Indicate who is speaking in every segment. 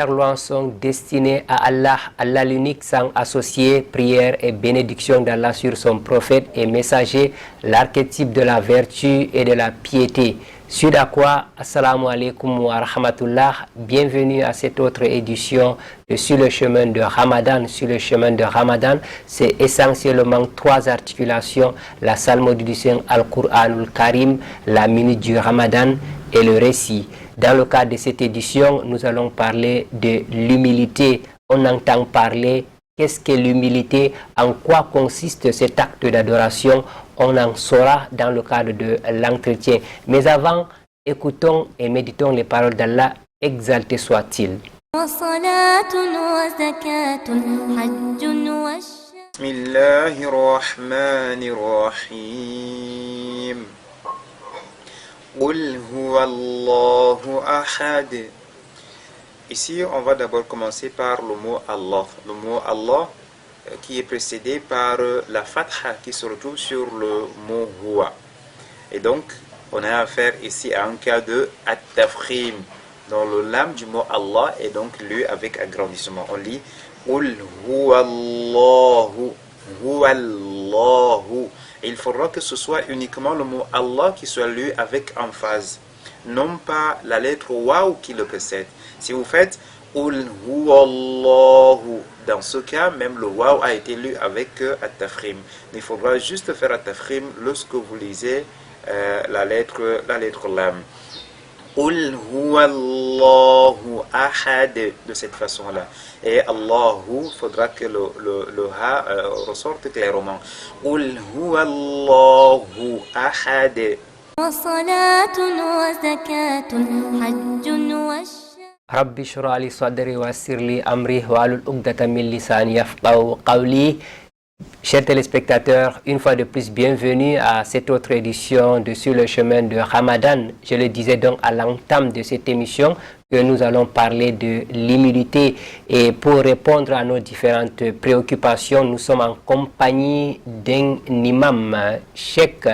Speaker 1: Lois sont destinées à Allah, Allah l'unique sans associé, prière et bénédiction d'Allah sur son prophète et messager, l'archétype de la vertu et de la piété. Sudakwa, assalamu alaikum wa rahmatullah, bienvenue à cette autre édition de Sur le chemin de Ramadan. Sur le chemin de Ramadan, c'est essentiellement trois articulations, la psalmodie Al-Qur'anul Karim, la minute du Ramadan et le récit. Dans le cadre de cette édition, nous allons parler de l'humilité. On entend parler, qu'est-ce que l'humilité? En quoi consiste cet acte d'adoration? On en saura dans le cadre de l'entretien. Mais avant, écoutons et méditons les paroles d'Allah, exalté soit-il.
Speaker 2: Bismillahirrahmanirrahim. Qul huwa Allahu ahad. Ici, on va d'abord commencer par le mot Allah. Le mot Allah qui est précédé par la fatha qui se retrouve sur le mot huwa. Et donc, on a affaire ici à un cas de at-tafkhim. Dans le lam du mot Allah est donc lu avec agrandissement. On lit Qul huwa Allahu, huwa Allahu. Et il faudra que ce soit uniquement le mot Allah qui soit lu avec emphase, non pas la lettre waw qui le précède. Si vous faites Qul huwa Allahu, dans ce cas, même le waw a été lu avec at-tafkhim. Il faudra juste faire at-tafkhim lorsque vous lisez la lettre lam. Qul huwa Allahu ahad, de cette façon-là. Et Allahu, il faudra que le ha ressorte clairement. Qul huwa Allahu ahad.
Speaker 1: Rabbi shrah li sadri wa yassir li amri wahlul uqdatan min lisani yafqahu qawli. Chers téléspectateurs, une fois de plus, bienvenue à cette autre édition de Sur le chemin de Ramadan. Je le disais donc à l'entame de cette émission que nous allons parler de l'humilité. Et pour répondre à nos différentes préoccupations, nous sommes en compagnie d'un imam, Cheikh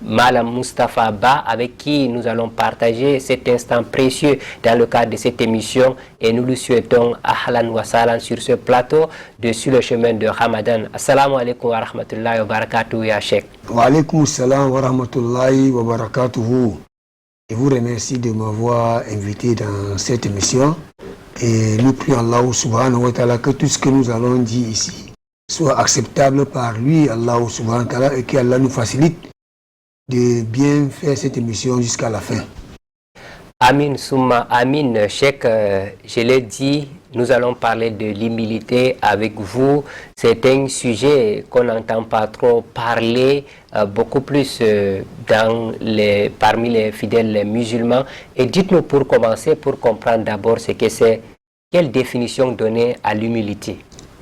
Speaker 1: Malam Mustafa Ba, avec qui nous allons partager cet instant précieux dans le cadre de cette émission. Et nous lui souhaitons ahlan wa salam sur ce plateau de Sur le chemin de Ramadan. Assalamu alaikum wa rahmatullahi wa barakatuhu, ya Cheikh.
Speaker 3: Wa alaikum salam wa rahmatullahi wa barakatuhu. Je vous remercie de m'avoir invité dans cette émission. Et nous prions Allah subhanahu wa ta'ala que tout ce que nous allons dire ici soit acceptable par lui, Allah subhanahu wa ta'ala, et qu'Allah nous facilite de bien faire cette émission jusqu'à la fin.
Speaker 1: Amin, Soumma Amin. Cheikh, je l'ai dit, nous allons parler de l'humilité avec vous. C'est un sujet qu'on n'entend pas trop parler, beaucoup plus parmi les fidèles musulmans. Et dites-nous pour commencer, pour comprendre d'abord ce que c'est, quelle définition donner à l'humilité?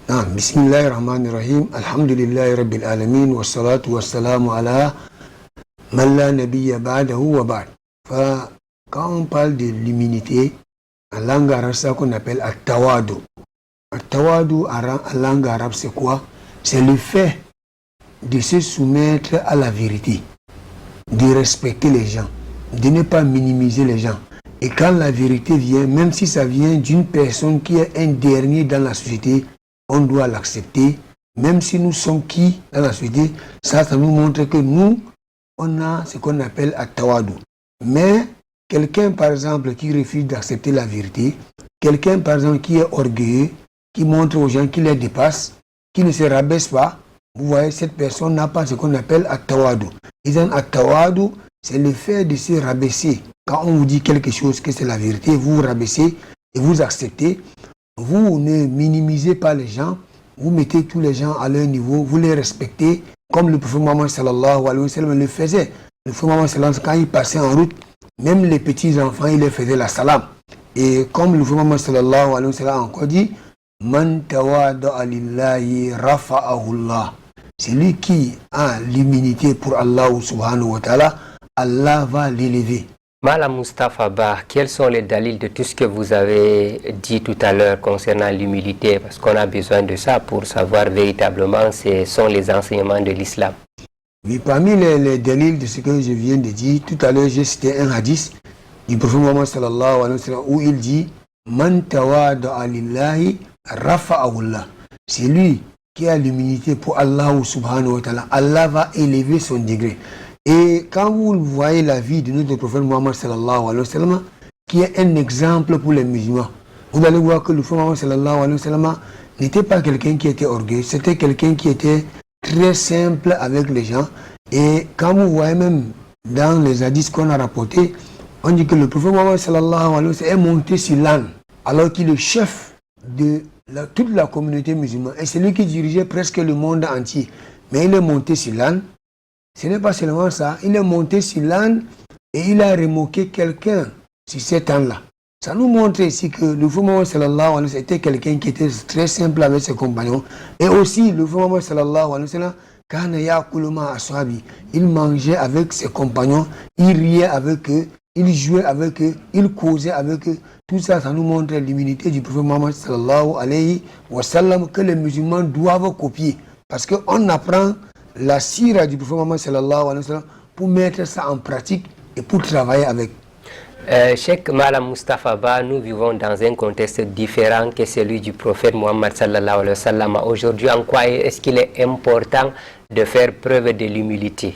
Speaker 3: Bismillahirrahmanirrahim. Alhamdulillahi rabbil alamin. Wa salatu wa salamu ala man la nabiyya ba'dahu wa ba'd. Quand on parle de l'humilité, en langue arabe, c'est ça qu'on appelle at-tawadu. At-tawadu en langue arabe, c'est quoi? C'est le fait de se soumettre à la vérité, de respecter les gens, de ne pas minimiser les gens. Et quand la vérité vient, même si ça vient d'une personne qui est un dernier dans la société, on doit l'accepter. Même si nous sommes qui dans la société, ça nous montre que nous, on a ce qu'on appelle at-tawadu. Mais quelqu'un, par exemple, qui refuse d'accepter la vérité, quelqu'un, par exemple, qui est orgueilleux, qui montre aux gens qu'il les dépasse, qui ne se rabaisse pas, vous voyez, cette personne n'a pas ce qu'on appelle at-tawadu. Et dans at-tawadu, c'est le fait de se rabaisser. Quand on vous dit quelque chose que c'est la vérité, vous vous rabaissez et vous acceptez. Vous ne minimisez pas les gens, vous mettez tous les gens à leur niveau, vous les respectez, comme le prophète Mohammed sallallahu alayhi wa sallam le faisait. Le prophète Mohammed sallallahu alayhi wa sallam, quand il passait en route, même les petits-enfants, il leur faisait la salam. Et comme le prophète Mohammed sallallahu alayhi wa sallam a encore dit, Man tawada'a lillahi rafa'ahu Allah. C'est lui qui a l'humilité pour Allah subhanahu wa ta'ala, Allah va l'élever.
Speaker 1: Malam Mustafa Ba, quels sont les dalils de tout ce que vous avez dit tout à l'heure concernant l'humilité? Parce qu'on a besoin de ça pour savoir véritablement ce sont les enseignements de l'islam.
Speaker 3: Oui, parmi les dalils de ce que je viens de dire, tout à l'heure j'ai cité un hadith du prophète Mohammed sallallahu alayhi wa sallam où il dit Man tawada'a lillahi rafa'ahu Allah. C'est lui qui a l'humilité pour Allah subhanahu wa ta'ala. Allah va élever son degré. Et quand vous voyez la vie de notre prophète Muhammad sallallahu alayhi wa sallam, qui est un exemple pour les musulmans, vous allez voir que le prophète Muhammad sallallahu alayhi wa sallam n'était pas quelqu'un qui était orgueilleux, c'était quelqu'un qui était très simple avec les gens. Et quand vous voyez même dans les hadiths qu'on a rapportés, on dit que le prophète Muhammad sallallahu alayhi wa sallam est monté sur l'âne, alors qu'il est chef de toute la communauté musulmane. Et c'est lui qui dirigeait presque le monde entier. Mais il est monté sur l'âne. Ce n'est pas seulement ça, il est monté sur l'âne et il a remoqué quelqu'un sur cet âne-là. Ça nous montre ici que le prophète Muhammad sallallahu alayhi wa sallam était quelqu'un qui était très simple avec ses compagnons. Et aussi, le prophète Muhammad sallallahu alayhi wa sallam, kana ya'kulu ma'a ashabi, il mangeait avec ses compagnons, il riait avec eux, il jouait avec eux, il causait avec eux. Tout ça, ça nous montre l'humilité du prophète Muhammad sallallahu alayhi wa sallam que les musulmans doivent copier. Parce qu'on apprend la sira du prophète Muhammad sallallahu alayhi wa sallam pour mettre ça en pratique et pour travailler avec.
Speaker 1: Cheikh Malam Mustafa Ba, nous vivons dans un contexte différent que celui du prophète Muhammad sallallahu alayhi wa sallam. Aujourd'hui, en quoi est-ce qu'il est important de faire preuve de l'humilité?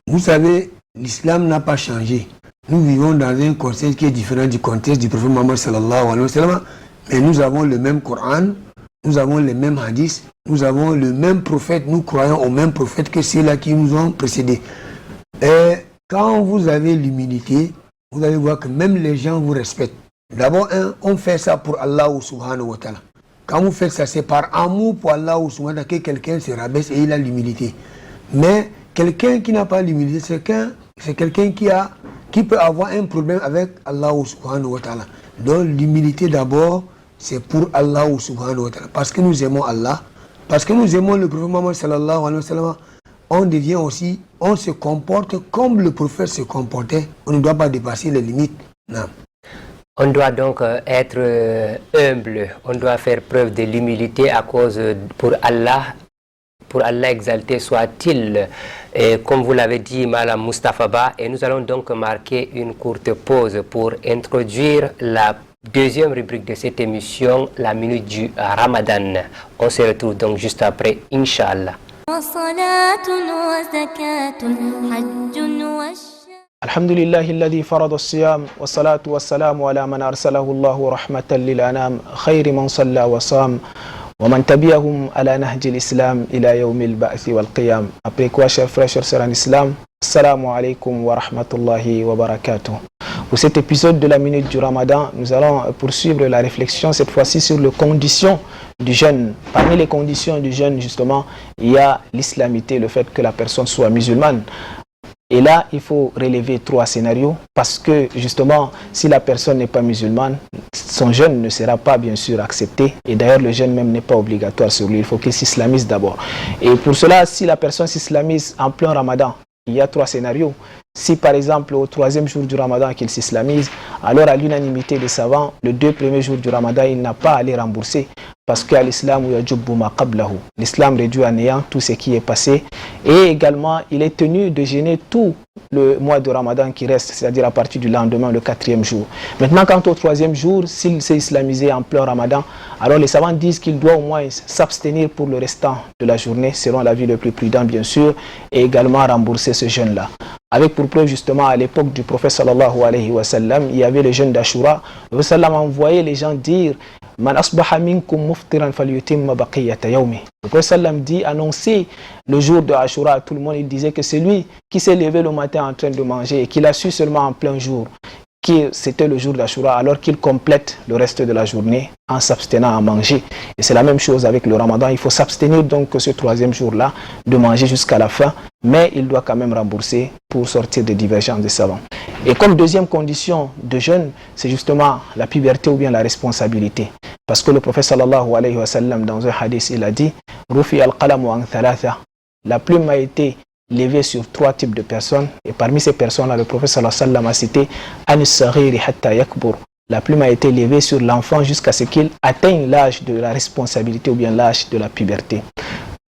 Speaker 3: Vous savez, l'islam n'a pas changé. Nous vivons dans un contexte qui est différent du contexte du prophète Muhammad sallallahu alayhi wa sallam, mais nous avons le même Coran, nous avons les mêmes hadiths, nous avons le même prophète, nous croyons au même prophète que ceux-là qui nous ont précédés. Et quand vous avez l'humilité, vous allez voir que même les gens vous respectent. D'abord, on fait ça pour Allah subhanahu wa ta'ala. Quand vous faites ça, c'est par amour pour Allah subhanahu wa ta'ala que quelqu'un se rabaisse et il a l'humilité. Mais quelqu'un qui n'a pas l'humilité, c'est quelqu'un qui peut avoir un problème avec Allah subhanahu wa ta'ala. Donc l'humilité d'abord, c'est pour Allah subhanahu wa ta'ala. Parce que nous aimons Allah, parce que nous aimons le prophète Muhammad sallallahu alayhi wa sallam, on se comporte comme le prophète se comportait. On ne doit pas dépasser les limites. Non.
Speaker 1: On doit donc être humble, on doit faire preuve de l'humilité à cause pour Allah exalté soit-il, comme vous l'avez dit, Malam Mustafa Ba, et nous allons donc marquer une courte pause pour introduire la deuxième rubrique de cette émission, la minute du Ramadan. On se retrouve donc juste après, Inch'Allah.
Speaker 4: الحمد لله الذي فرض الصيام والصلاة والسلام على من أرسله الله رحمة للأنام خير من صلى وصام ومن تبعهم على نهج الإسلام إلى يوم البعث والقيام. Après quoi, chers frères, chers sœurs en islam, assalamu alaikum wa rahmatullahi wa barakatuh. Pour cet épisode de la minute du Ramadan, nous allons poursuivre la réflexion cette fois-ci sur les conditions du jeûne. Parmi les conditions du jeûne, justement, il y a l'islamité, le fait que la personne soit musulmane. Et là, il faut relever 3 scénarios parce que justement, si la personne n'est pas musulmane, son jeûne ne sera pas bien sûr accepté. Et d'ailleurs, le jeûne même n'est pas obligatoire sur lui. Il faut qu'il s'islamise d'abord. Et pour cela, si la personne s'islamise en plein Ramadan, il y a 3 scénarios. Si par exemple au 3e jour du Ramadan qu'il s'islamise, alors à l'unanimité des savants, les 2 premiers jours du Ramadan, il n'a pas à les rembourser. Parce qu'à l'islam, l'islam réduit à néant tout ce qui est passé. Et également, il est tenu de jeûner tout le mois de Ramadan qui reste, c'est-à-dire à partir du lendemain, le 4e jour. Maintenant, quant au 3e jour, s'il s'est islamisé en plein Ramadan, alors les savants disent qu'il doit au moins s'abstenir pour le restant de la journée, selon l'avis le plus prudent bien sûr, et également rembourser ce jeûne-là. Avec pour preuve justement à l'époque du prophète sallallahu alayhi wa sallam, il y avait le jeûne d'Ashura. Le prophète sallam envoyait les gens dire Man asbaha minkum muftiran falyutimma baqiyata yawmi. Le prophète sallam dit annoncer le jour de Ashura à tout le monde. Il disait que celui qui s'est levé le matin en train de manger et qu'il a su seulement en plein jour que c'était le jour d'Ashura, alors qu'il complète le reste de la journée en s'abstenant à manger. Et c'est la même chose avec le Ramadan. Il faut s'abstenir donc ce 3e jour-là de manger jusqu'à la fin, mais il doit quand même rembourser pour sortir des divergences des savants. Et comme deuxième condition de jeûne, c'est justement la puberté ou bien la responsabilité. Parce que le prophète sallallahu alayhi wa sallam, dans un hadith, il a dit « Rufi al-qalamu an thalatha » La plume a été levée sur 3 types de personnes. Et parmi ces personnes-là, le prophète sallallahu alayhi wa sallam a cité « An as-saghiri hatta yakbur » La plume a été levée sur l'enfant jusqu'à ce qu'il atteigne l'âge de la responsabilité ou bien l'âge de la puberté.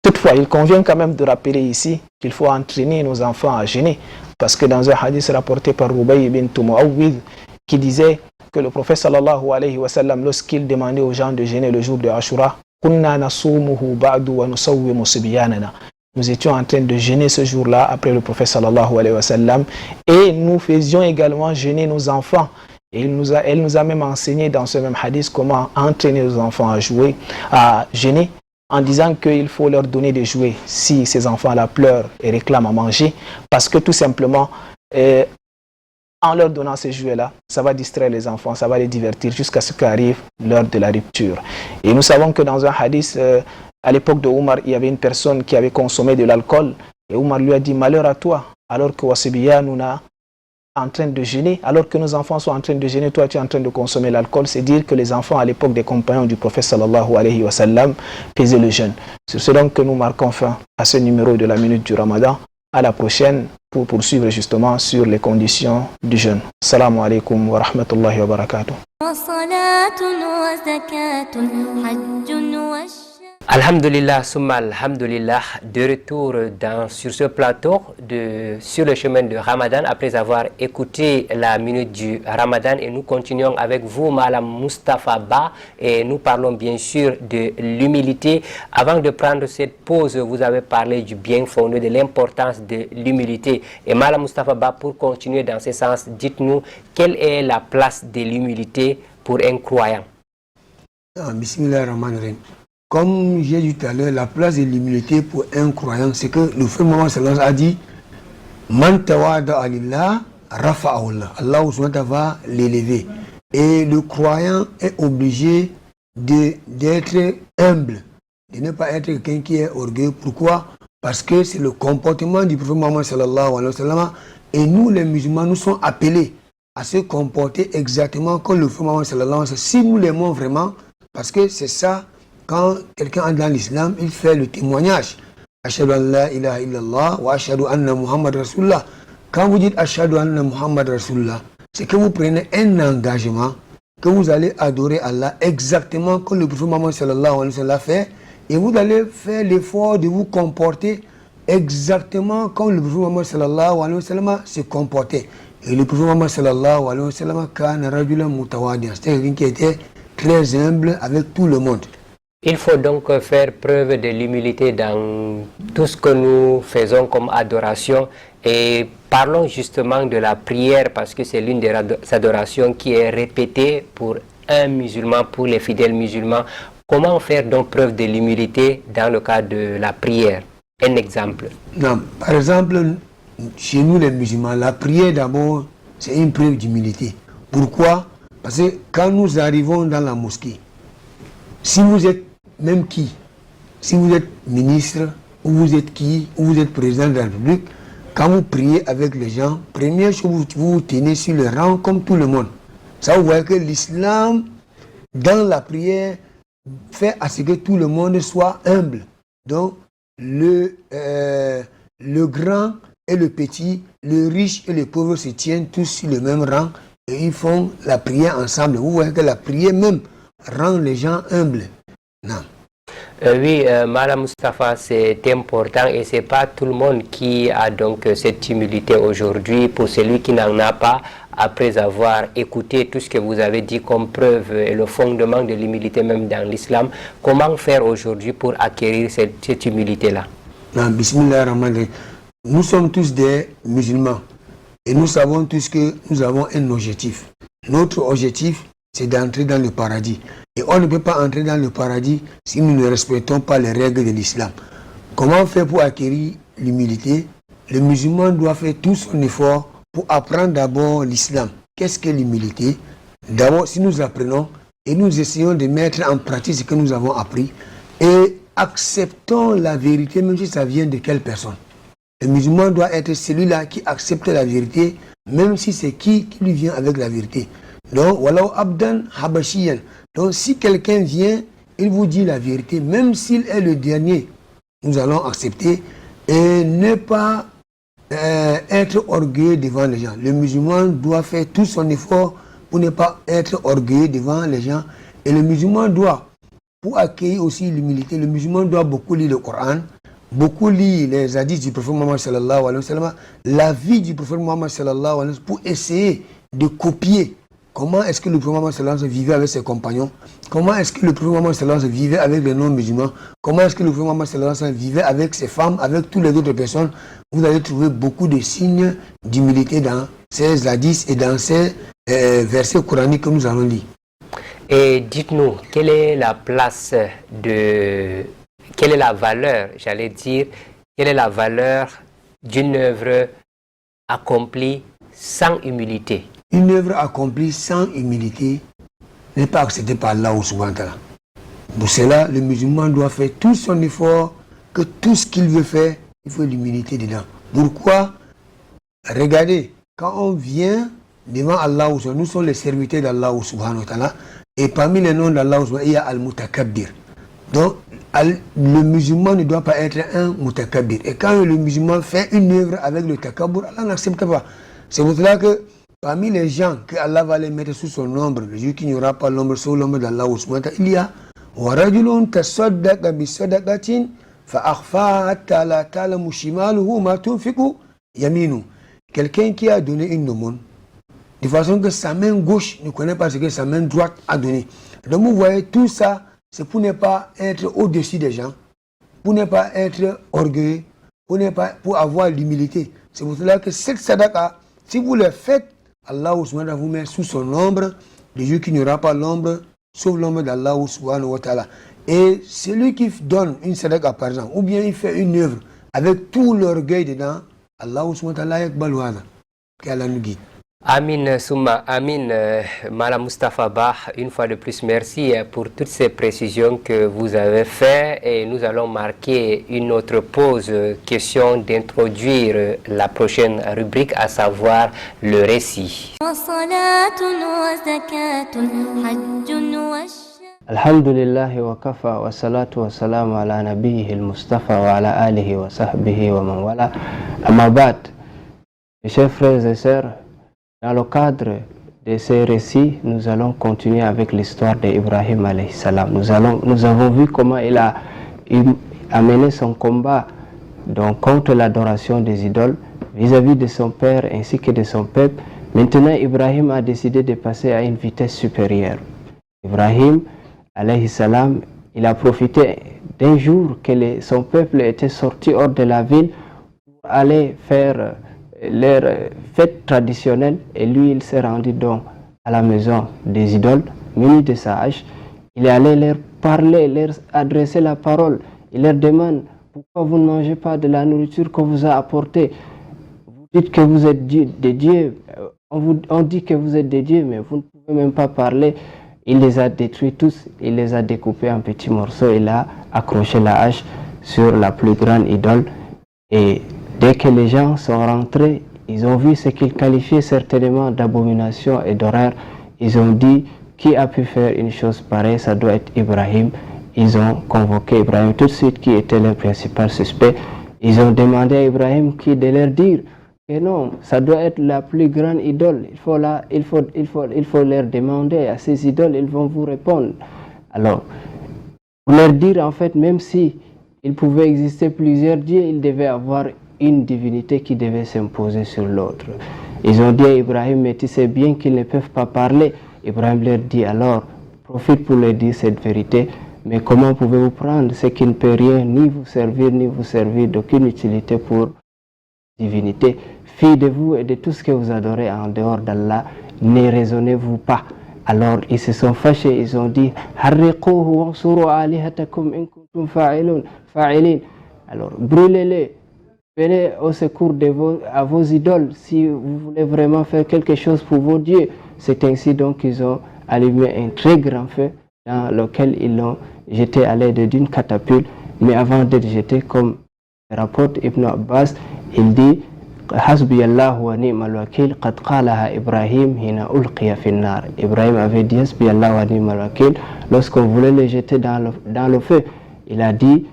Speaker 4: Toutefois, il convient quand même de rappeler ici qu'il faut entraîner nos enfants à jeûner. Parce que dans un hadith rapporté par Rubayy bint Muawwidh qui disait que le prophète sallallahu alayhi wa sallam, lorsqu'il demandait aux gens de jeûner le jour de Ashura, nous étions en train de jeûner ce jour-là après le prophète sallallahu alayhi wa sallam, et nous faisions également jeûner nos enfants. Et elle nous a même enseigné dans ce même hadith comment entraîner nos enfants à jouer, à jeûner, en disant qu'il faut leur donner des jouets si ces enfants-là pleurent et réclament à manger, parce que tout simplement, en leur donnant ces jouets-là, ça va distraire les enfants, ça va les divertir jusqu'à ce qu'arrive l'heure de la rupture. Et nous savons que dans un hadith, à l'époque de Omar, il y avait une personne qui avait consommé de l'alcool, et Omar lui a dit « Malheur à toi, alors que Wasibiyanuna en train de jeûner, alors que nos enfants sont en train de jeûner, toi tu es en train de consommer l'alcool », c'est dire que les enfants à l'époque des compagnons du prophète sallallahu alayhi wa sallam faisaient le jeûne. C'est ce donc que nous marquons fin à ce numéro de la minute du Ramadan. À la prochaine pour poursuivre justement sur les conditions du jeûne. Assalamu alaikum wa rahmatullahi wa barakatuh.
Speaker 1: Alhamdulillah, summa alhamdulillah, de retour sur ce plateau sur le chemin de Ramadan après avoir écouté la minute du Ramadan, et nous continuons avec vous, Madame Moustapha Ba, et nous parlons bien sûr de l'humilité. Avant de prendre cette pause, vous avez parlé du bien fondé, de l'importance de l'humilité. Et Madame Moustapha Ba, pour continuer dans ce sens, dites-nous quelle est la place de l'humilité pour un croyant.
Speaker 3: Bismillahirrahmanirrahim. Comme j'ai dit tout à l'heure, la place de l'humilité pour un croyant, c'est que le frère Mohammed sallallahu a dit Man tawada alillah rafa'ahullah. Allah va l'élever. Et le croyant est obligé d'être humble, de ne pas être quelqu'un qui est orgueilleux. Pourquoi? Parce que c'est le comportement du prophète Mohammed sallallahu alayhi wa sallam. Et nous, les musulmans, nous sommes appelés à se comporter exactement comme le prophète Mohammed sallallahu alayhi wa sallam. Si nous l'aimons vraiment, parce que c'est ça. Quand quelqu'un entre dans l'islam, il fait le témoignage. Ashhadu an la ilaha illallah wa ashhadu anna Muhammad Rasulullah. Quand vous dites Ashhadu anna Muhammad Rasulullah, c'est que vous prenez un engagement que vous allez adorer Allah exactement comme le prophète Muhammad sallallahu alayhi wa sallam l'a fait, et vous allez faire l'effort de vous comporter exactement comme le prophète Muhammad sallallahu alayhi wa sallam se comportait. Et le prophète Muhammad sallallahu alayhi wa sallam kana rajulan mutawadiyan, c'était quelqu'un qui était très humble avec tout le monde.
Speaker 1: Il faut donc faire preuve de l'humilité dans tout ce que nous faisons comme adoration, et parlons justement de la prière, parce que c'est l'une des adorations qui est répétée pour un musulman, pour les fidèles musulmans. Comment faire donc preuve de l'humilité dans le cadre de la prière? Un exemple.
Speaker 3: Non, par exemple, chez nous les musulmans, la prière d'abord, c'est une preuve d'humilité. Pourquoi? Parce que quand nous arrivons dans la mosquée, si vous êtes même qui, si vous êtes ministre, ou vous êtes qui, ou vous êtes président de la République, quand vous priez avec les gens, première chose, vous vous tenez sur le rang comme tout le monde. Ça, vous voyez que l'islam, dans la prière, fait à ce que tout le monde soit humble. Donc, le grand et le petit, le riche et le pauvre se tiennent tous sur le même rang et ils font la prière ensemble. Vous voyez que la prière même rend les gens humbles. Non.
Speaker 1: Oui, Madame Moustapha, c'est important, et ce n'est pas tout le monde qui a donc cette humilité aujourd'hui. Pour celui qui n'en a pas, après avoir écouté tout ce que vous avez dit comme preuve et le fondement de l'humilité même dans l'islam, comment faire aujourd'hui pour acquérir cette humilité-là?
Speaker 3: Bismillahirrahmanirrahim. Nous sommes tous des musulmans et nous savons tous que nous avons un objectif. Notre objectif, c'est d'entrer dans le paradis. Et on ne peut pas entrer dans le paradis si nous ne respectons pas les règles de l'islam. Comment faire pour acquérir l'humilité? Le musulman doit faire tout son effort pour apprendre d'abord l'islam. Qu'est-ce que l'humilité? D'abord, si nous apprenons et nous essayons de mettre en pratique ce que nous avons appris, et acceptons la vérité, même si ça vient de quelle personne. Le musulman doit être celui-là qui accepte la vérité, même si c'est qui lui vient avec la vérité. Donc, Wallahu abdan habashiyan. Donc, si quelqu'un vient, il vous dit la vérité, même s'il est le dernier, nous allons accepter et ne pas être orgueilleux devant les gens. Le musulman doit faire tout son effort pour ne pas être orgueilleux devant les gens. Et le musulman doit, pour accueillir aussi l'humilité, le musulman doit beaucoup lire le Coran, beaucoup lire les hadiths du prophète Muhammad sallallahu alayhi wa sallam, la vie du prophète Muhammad sallallahu alayhi wa sallam, pour essayer de copier comment est-ce que le prophète Mohammed sallallahu alayhi wa sallam vivait avec ses compagnons, comment est-ce que le prophète Mohammed sallallahu alayhi wa sallam vivait avec les non-musulmans, comment est-ce que le prophète Mohammed sallallahu alayhi wa sallam vivait avec ses femmes, avec toutes les autres personnes, vous allez trouver beaucoup de signes d'humilité dans ces hadiths et dans ces versets coraniques que nous allons lire.
Speaker 1: Et dites-nous, quelle est la place quelle est la valeur, j'allais dire, quelle est la valeur d'une œuvre accomplie sans humilité?
Speaker 3: Une œuvre accomplie sans humilité n'est pas acceptée par Allah subhanahu wa ta'ala. Pour cela, le musulman doit faire tout son effort, que tout ce qu'il veut faire, il faut l'humilité dedans. Pourquoi? Regardez, quand on vient devant Allah, nous sommes les serviteurs d'Allah subhanahu wa ta'ala, et parmi les noms d'Allah, il y a Al-Mutakabbir. Donc, le musulman ne doit pas être un Mutakabbir. Et quand le musulman fait une œuvre avec le Takabbur, Allah n'accepte pas. C'est pour cela que parmi les gens que Allah va les mettre sous son ombre, le jour qu'il n'y aura pas l'ombre sous l'ombre d'Allah, il y a وَرَجُلٌ تَصَدَّقَ بِصَدَقَةٍ فَأَخْفَاهَا حَتَّى لَا تَعْلَمُ شِمَالُهُ مَا تُنْفِقُ يَمِينُهُ. Quelqu'un qui a donné une aumône, de façon que sa main gauche ne connaît pas ce que sa main droite a donné. Donc vous voyez, tout ça, c'est pour ne pas être au-dessus des gens, pour ne pas être orgueilleux, pour avoir l'humilité. C'est pour cela que cette sadaqa, si vous le faites, Allah vous met sous son ombre, le jour qu'il n'y aura pas l'ombre, sauf l'ombre d'Allah subhanahu wa ta'ala. Et celui qui donne une sadaqa par exemple, ou bien il fait une œuvre avec tout l'orgueil dedans, Allah subhanahu wa ta'ala yakbal hadha. Qu'Allah nous guide.
Speaker 1: Amin, Souma, Amin, Mala Mustafa Bah, une fois de plus, merci pour toutes ces précisions que vous avez faites et nous allons marquer une autre pause, question d'introduire la prochaine rubrique, à savoir le récit.
Speaker 5: Alhamdulillah wa kafa wa salatu wa salam ala nabiyhi al-Mustafa wa ala alihi wa sahbihi wa man wala. Amma ba'd, mes chers frères et sœurs, dans le cadre de ces récits, nous allons continuer avec l'histoire d'Ibrahim alayhi salam. Nous avons vu comment il a mené son combat donc, contre l'adoration des idoles vis-à-vis de son père ainsi que de son peuple. Maintenant, Ibrahim a décidé de passer à une vitesse supérieure. Ibrahim alayhi salam, il a profité d'un jour que son peuple était sorti hors de la ville pour aller faire leur fête traditionnelle, et lui il s'est rendu donc à la maison des idoles, muni de sa hache. Il est allé leur parler, leur adresser la parole. Il leur demande: pourquoi vous ne mangez pas de la nourriture qu'on vous a apportée? Vous dites que vous êtes des dieux, on dit que vous êtes des dieux, mais vous ne pouvez même pas parler. Il les a détruits tous, il les a découpés en petits morceaux, il a accroché la hache sur la plus grande idole. Et dès que les gens sont rentrés, ils ont vu ce qu'ils qualifiaient certainement d'abomination et d'horreur. Ils ont dit: qui a pu faire une chose pareille? Ça doit être Ibrahim. Ils ont convoqué Ibrahim tout de suite, qui était le principal suspect. Ils ont demandé à Ibrahim de leur dire que non, ça doit être la plus grande idole. Il faut leur demander à ces idoles, ils vont vous répondre. Alors, pour leur dire en fait, même si il pouvait exister plusieurs dieux, il devait avoir une divinité qui devait s'imposer sur l'autre. Ils ont dit à Ibrahim: mais tu sais bien qu'ils ne peuvent pas parler. Ibrahim leur dit alors: profite pour leur dire cette vérité, mais comment pouvez-vous prendre ce qui ne peut rien ni vous servir d'aucune utilité pour la divinité? Fille de vous et de tout ce que vous adorez en dehors d'Allah, ne raisonnez-vous pas? Alors ils se sont fâchés, ils ont dit: harriquhu wansuru alihatakum in kuntum fa'ilin. Alors brûlez-les, venez au secours à vos idoles si vous voulez vraiment faire quelque chose pour vos dieux. C'est ainsi donc qu'ils ont allumé un très grand feu dans lequel ils l'ont jeté à l'aide d'une catapulte. Mais avant d'être jeté, comme rapporte Ibn Abbas, il dit: Hasbi Allah wa ni'mal wakil, qad qalaha Ibrahim hina ulqiya finnar. Ibrahim avait dit Hasbi Allah wa ni'mal wakil lorsqu'on voulait le jeter dans le feu. Il a dit: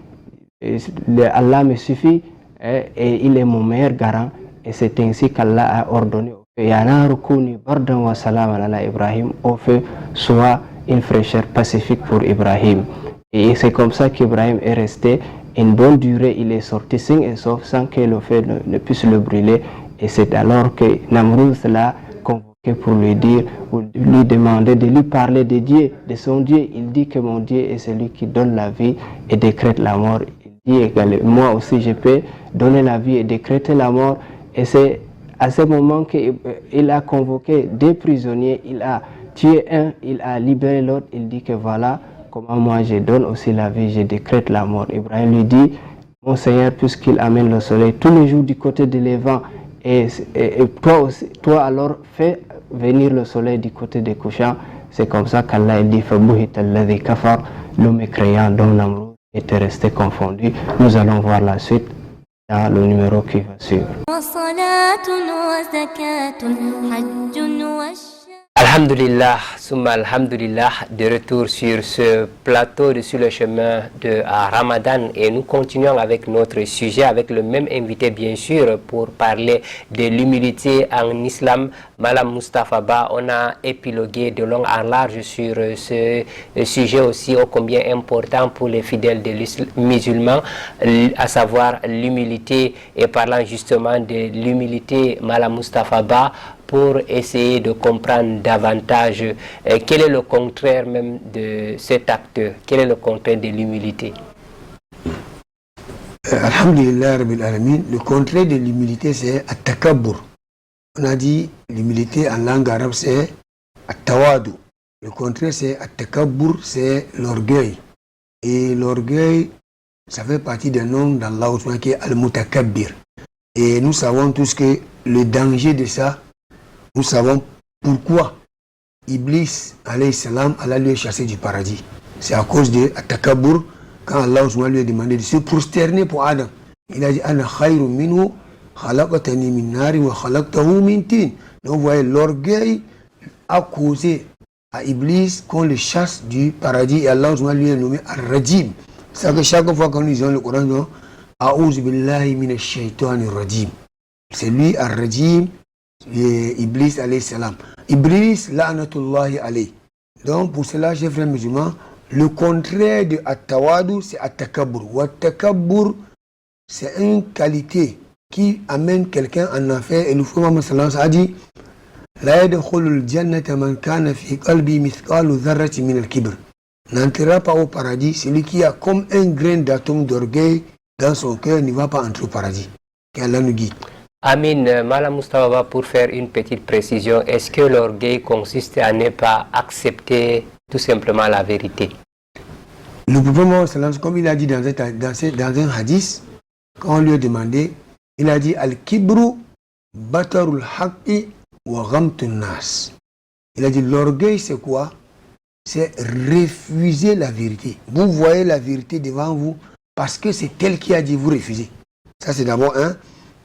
Speaker 5: Allah me suffit et il est mon meilleur garant. Et c'est ainsi qu'Allah a ordonné au feu: Yanaru kuni bardan wa salaman ala Ibrahim, au feu soit une fraîcheur pacifique pour Ibrahim. Et c'est comme ça qu'Ibrahim est resté une bonne durée. Il est sorti sain et sauf sans que le feu ne puisse le brûler. Et c'est alors que Namrud l'a convoqué que pour lui dire ou lui demander de lui parler de Dieu, de son Dieu. Il dit que mon Dieu est celui qui donne la vie et décrète la mort. Il dit également, moi aussi je peux donner la vie et décréter la mort. Et c'est à ce moment qu'il a convoqué 2 prisonniers, il a tué un, il a libéré l'autre. Il dit que voilà comment moi je donne aussi la vie, je décrète la mort. Ibrahim lui dit, mon Seigneur, puisqu'il amène le soleil tous les jours du côté de l'Levant, et toi alors fais venir le soleil du côté des couchants. C'est comme ça qu'Allah dit le mécréant dont Namrud était resté confondu. Nous allons voir la suite dans le numéro qui va suivre.
Speaker 1: Alhamdulillah, Souma Alhamdulillah, de retour sur ce plateau sur le chemin de Ramadan, et nous continuons avec notre sujet avec le même invité bien sûr pour parler de l'humilité en islam. Malam Moustapha Ba, on a épilogué de long en large sur ce sujet aussi ô combien important pour les fidèles musulmans, à savoir l'humilité, et parlant justement de l'humilité, Malam Moustapha Ba, pour essayer de comprendre davantage quel est le contraire même de cet acte, quel est le contraire de l'humilité.
Speaker 3: Alhamdulillah Rabbil Alamin, le contraire de l'humilité c'est at-takabbur. On a dit l'humilité en langue arabe c'est at-tawadu. Le contraire c'est at-takabbur, c'est l'orgueil. Et l'orgueil, ça fait partie d'un nom d'Allah qui est al-mutakabbir. Et nous savons tous que le danger de ça, nous savons pourquoi Iblis, alayhi salam, Allah lui a chassé du paradis. C'est à cause de Takabbur, quand Allah lui a demandé de se prosterner pour Adam. Il a dit Ana khayru minhu, khalaqtani min nari wa khalaqtahu min tin. Donc vous voyez, l'orgueil a causé à Iblis qu'on le chasse du paradis, et Allah lui a nommé Ar-Rajim. C'est que chaque fois qu'on lisons le Coran, nous A'udhu billahi minash shaitanir rajim. C'est lui Ar-Rajim. Iblis alayhi salam. Iblis la'natullahi alayhi. Donc pour cela, chers frères musulmans, le contraire de at-tawadu, c'est at-takabbur. Wa at-takabbur, c'est une qualité qui amène quelqu'un en enfer. Et le prophète Mohammed sallallahu alayhi wa sallam a dit la yadkhulul jannata man kana fi qalbi mithqalu dharratin min al-kibr. N'entrera pas au paradis celui qui a comme un grain d'atome d'orgueil dans son cœur, ne va pas entrer au paradis. Qu'Allah nous guide.
Speaker 1: Amin. Malam Moustapha, pour faire une petite précision, est-ce que l'orgueil consiste à ne pas accepter tout simplement la vérité?
Speaker 3: Le prophète, comme il a dit dans un hadith, quand on lui a demandé, il a dit Al-Kibru batarul haqqi wa ghamtun nas. Il a dit l'orgueil c'est quoi? C'est refuser la vérité. Vous voyez la vérité devant vous parce que c'est elle qui a dit vous refusez. Ça c'est d'abord un.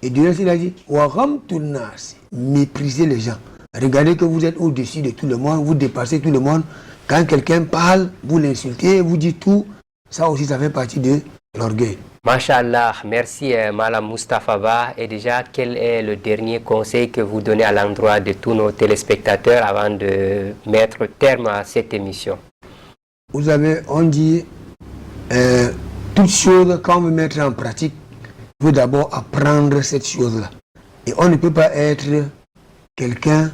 Speaker 3: Et deuxièmement, il a dit wa ghamtun nas, méprisez les gens. Regardez que vous êtes au-dessus de tout le monde, vous dépassez tout le monde. Quand quelqu'un parle, vous l'insultez, vous dites tout. Ça aussi, ça fait partie de l'orgueil.
Speaker 1: Masha'Allah, merci Malam Moustapha Ba. Et déjà, quel est le dernier conseil que vous donnez à l'endroit de tous nos téléspectateurs avant de mettre terme à cette émission?
Speaker 3: Vous savez, on dit toute chose, quand on veut mettre en pratique, il faut d'abord apprendre cette chose-là. Et on ne peut pas être quelqu'un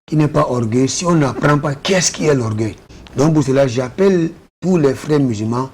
Speaker 3: qui n'est pas orgueilleux si on n'apprend pas qu'est-ce qui est l'orgueil. Donc pour cela, j'appelle tous les frères musulmans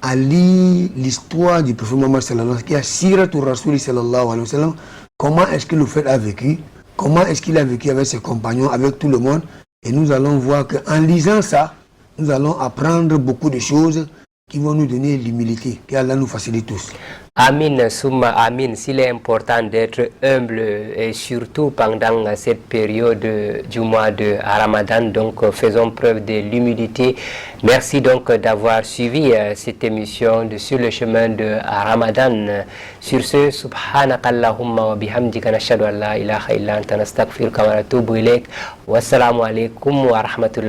Speaker 3: à lire l'histoire du prophète Mohammed sallallahu alayhi wa sallam, qui a Siratul Rasoul sallallahu alayhi wa sallam. Comment est-ce que le prophète a vécu? Comment est-ce qu'il a vécu avec ses compagnons, avec tout le monde? Et nous allons voir qu'en lisant ça, nous allons apprendre beaucoup de choses qui vont nous donner l'humilité. Qu'Allah nous facilite tous.
Speaker 1: Amin, Souma, Amin. S'il est important d'être humble, et surtout pendant cette période du mois de Ramadan, donc faisons preuve de l'humilité. Merci donc d'avoir suivi cette émission de Sur le chemin de Ramadan. Sur ce, subhanakallahumma wa bihamdika nashhadu an la ilaha illa anta nastaghfiruka wa natubu ilayk. Wassalamu alaikum wa rahmatullahi.